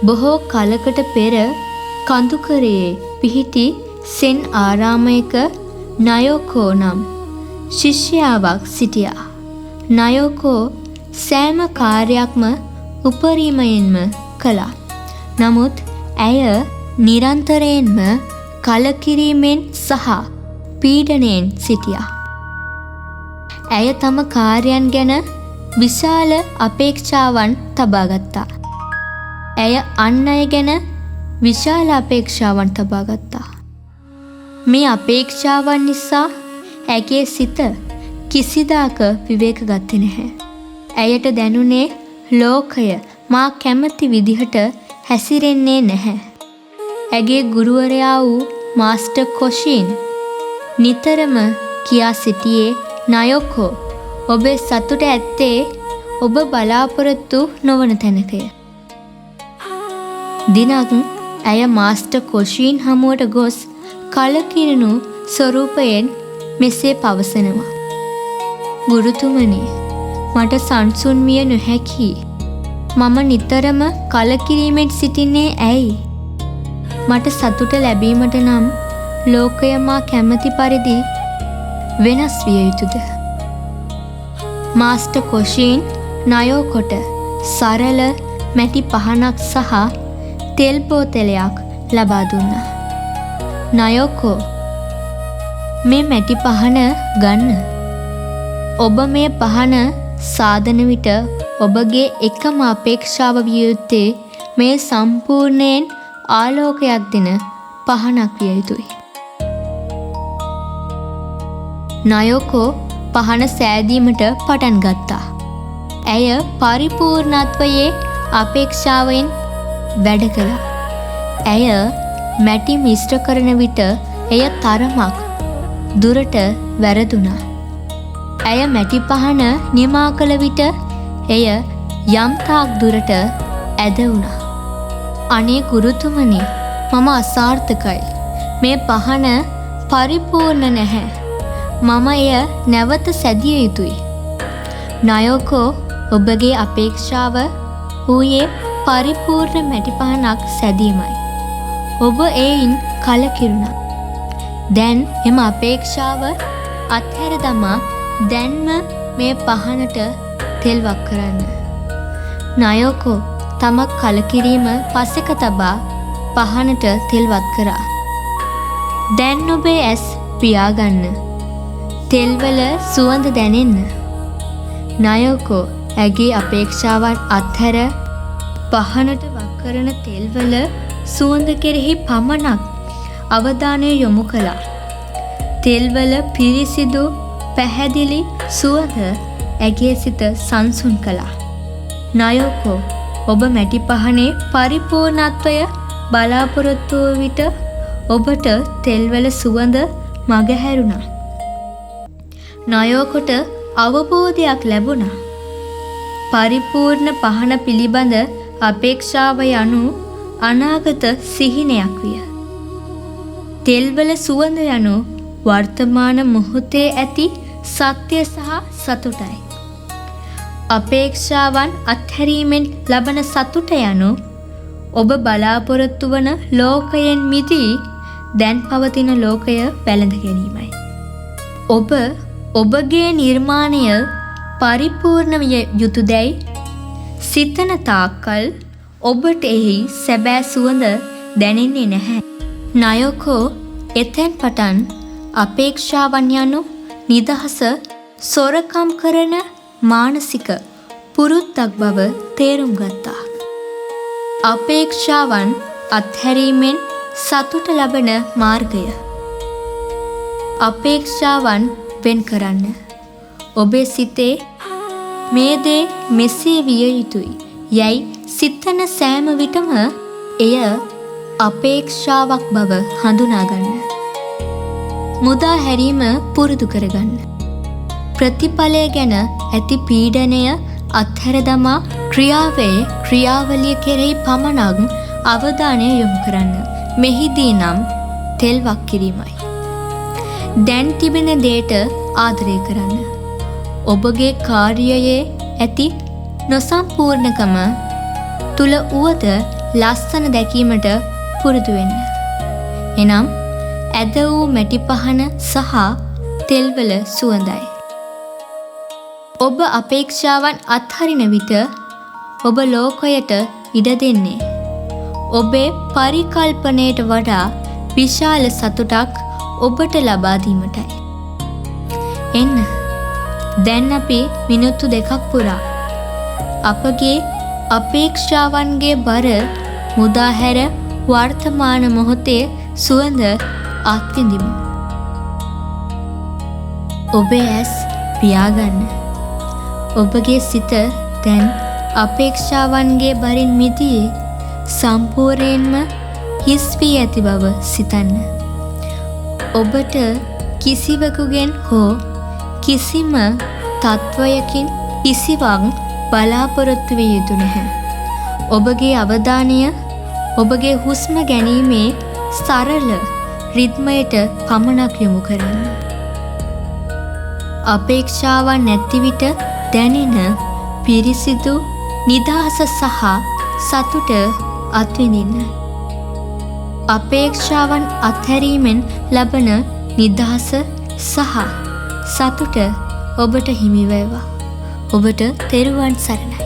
බොහෝ කලකට පෙර කඳුකරයේ පිහිටි සෙන් ආරාමයක නයෝකෝ නම් ශිෂ්‍යාවක් සිටියා. නයෝකෝ සෑම කාර්යයක්ම උපරිමයෙන්ම කළා. නමුත් ඇය නිරන්තරයෙන්ම කලකිරීමෙන් සහ පීඩනයෙන් සිටියා. ඇය තම කාර්යයන් ගැන විශාල අපේක්ෂාවන් තබා ගත්තා. ඇය අන් අය ගැන විශාල අපේක්ෂාවන් තබා ගත්තා. මේ අපේක්ෂාවන් නිසා ඇගේ සිත කිසිදාක විවේක ගත්තේ නැහැ. ඇයට දැනුනේ ලෝකය මා කැමති විදිහට හැසිරෙන්නේ නැහැ. ඇගේ ගුරුවරයා වූ මාස්ටර් කොෂින් නිතරම කියා සිටියේ නයෝකෝ ඔබේ සතුට ඇත්තේ ඔබ බලාපොරොත්තු නොවන තැනකය. දිනක් ඇය මාස්ටර් කොෂින් හමුවට ගොස් කලකිරුණු ස්වරූපයෙන් මෙසේ පවසනවා. ගුරුතුමනි, මට සංසුන් විය නොහැකි. මම නිතරම කලකිරීමෙන් සිටින්නේ ඇයි? මට සතුට ලැබීමට නම් ලෝකය මා කැමති පරිදි වෙනස් විය යුතුද? මාස්ටර් කොෂින් නයෝකොට සරල මැටි පහනක් සහ තෙල් බෝතලයක් ලබා දුන්නා. නයෝකෝ, මේ මැටි පහන ගන්න. ඔබ මේ පහන සාදන විට ඔබගේ එකම අපේක්ෂාව විය යුත්තේ මේ සම්පූර්ණයෙන් ආලෝකයක් දෙන පහනක් විය යුතුයි. නයෝකෝ පහන සෑදීමට පටන් ගත්තා. ඇය පරිපූර්ණත්වයේ අපේක්ෂාවෙන් වැඩ කළා. ඇය මැටි මිශ්‍ර කරන විට එය තරමක් දුරට වැරදුනා. ඇය මැටි පහන නිමා කළ විට එය යම්තාක් දුරට ඇද වුණා. අනේ ගුරුතුමනි, මම අසාර්ථකයි. මේ පහන පරිපූර්ණ නැහැ. මම එය නැවත සැදිය යුතුයි. නයෝකෝ, ඔබගේ අපේක්ෂාව වූයේ පරිපූර්ණ මැටි පහනක් සැදීමයි. ඔබ එයින් කලකිරුණා. දැන් එම අපේක්ෂාව අත්හැර දමා දැන්ම මේ පහනට තෙල් වක් කරන්න. නයෝකෝ තම කලකිරීම පසෙක තබා පහනට තෙල් වත් කරා. දැන් ඔබේ ඇස් පියාගන්න. තෙල්වල සුවඳ දැනෙන්න. නයෝකෝ ඇගේ අපේක්ෂාවන් අත්හැර පහනට වක් කරන තෙල්වල සුවඳ කෙරෙහි පමණක් අවධානය යොමු කළා. තෙල්වල පිරිසිදු පැහැදිලි සුවඳ ඇගේ සිත සංසුන් කළා. නයෝකෝ, ඔබ මැටි පහනේ පරිපූර්ණත්වය බලාපොරොත්තු වූ විට ඔබට තෙල්වල සුවඳ මගහැරුණා. නයෝකොට අවබෝධයක් ලැබුණා. පරිපූර්ණ පහන පිළිබඳ අපේක්ෂාව යනු අනාගත සිහිනයක් විය. තෙල්වල සුවඳ යනු වර්තමාන මොහොතේ ඇති සත්‍ය සහ සතුටයි. අපේක්ෂාවන් අත්හැරීමෙන් ලබන සතුට යනු ඔබ බලාපොරොත්තු වන ලෝකයෙන් මිදී දැන් පවතින ලෝකය වැළඳ ගැනීමයි. ඔබ ඔබගේ නිර්මාණය පරිපූර්ණ විය යුතුදැයි සිතන තාක්කල් ඔබට එහි සැබෑ සුවඳ දැනෙන්නේ නැහැ. නයෝකෝ එතෙන් පටන් අපේක්ෂාවන් යනු නිදහස සොරකම් කරන මානසික පුරුද්දක් බව තේරුම් ගත්තා. අපේක්ෂාවන් අත්හැරීමෙන් සතුට ලබන මාර්ගය. අපේක්ෂාවන් වෙන් කරන්න. ඔබේ සිතේ මේ දේ මෙසේ විය යුතුයි යැයි සිතන සෑම විටම එය අපේක්ෂාවක් බව හඳුනාගන්න. මුදා හැරීම පුරුදු කරගන්න. ප්‍රතිඵලය ගැන ඇති පීඩනය අත්හැර දමා ක්‍රියාවේ ක්‍රියාවලිය කෙරෙහි පමණක් අවධානය යොමු කරන්න. මෙහිදී නම් තෙල් වක් කිරීමයි. දැන් තිබෙන දේට ආදරය කරන්න. ඔබගේ කාර්යයේ ඇති නොසම්පූර්ණකම තුල උවද ලස්සන දැකීමට පුරුදු වෙන්න. එනම් ඇද වූ මැටි පහන සහ තෙල්වල සුවඳයි. ඔබ අපේක්ෂාවන් අත්හරින විට ඔබ ලෝකයට ඉඩ දෙන්නේ ඔබේ පරිකල්පනයට වඩා විශාල සතුටක් ඔබට ලබා දීමටයි. එන්න දැන් අපි මිනිත්තු 2ක් පුරා අපගේ අපේක්ෂාවන්ගේ බර මුදාහැර වර්තමාන මොහොතේ සුවඳ අත්විඳිමු. ඔබේ ඇස් පියාගන්න. ඔබගේ සිත දැන් අපේක්ෂාවන්ගේ බරින් මිදී සම්පූර්ණයෙන්ම හිස් වී ඇති බව සිතන්න. ඔබට කිසිවෙකුගෙන් හෝ කිසිම තත්වයකින් කිසිවක් බලාපොරොත්තු විය යුතු නැහැ. ඔබගේ අවධානය ඔබගේ හුස්ම ගැනීමේ සරල රිද්මයට පමණක් යොමු කරන්න. අපේක්ෂාවන් නැති විට දැනෙන පිරිසිදු නිදහස සහ සතුට අත්විඳින්න. අපේක්ෂාවන් අත්හැරීමෙන් ලබන නිදහස සහ සතුට ඔබට හිමි වේවා. ඔබට තෙරුවන් සරණයි.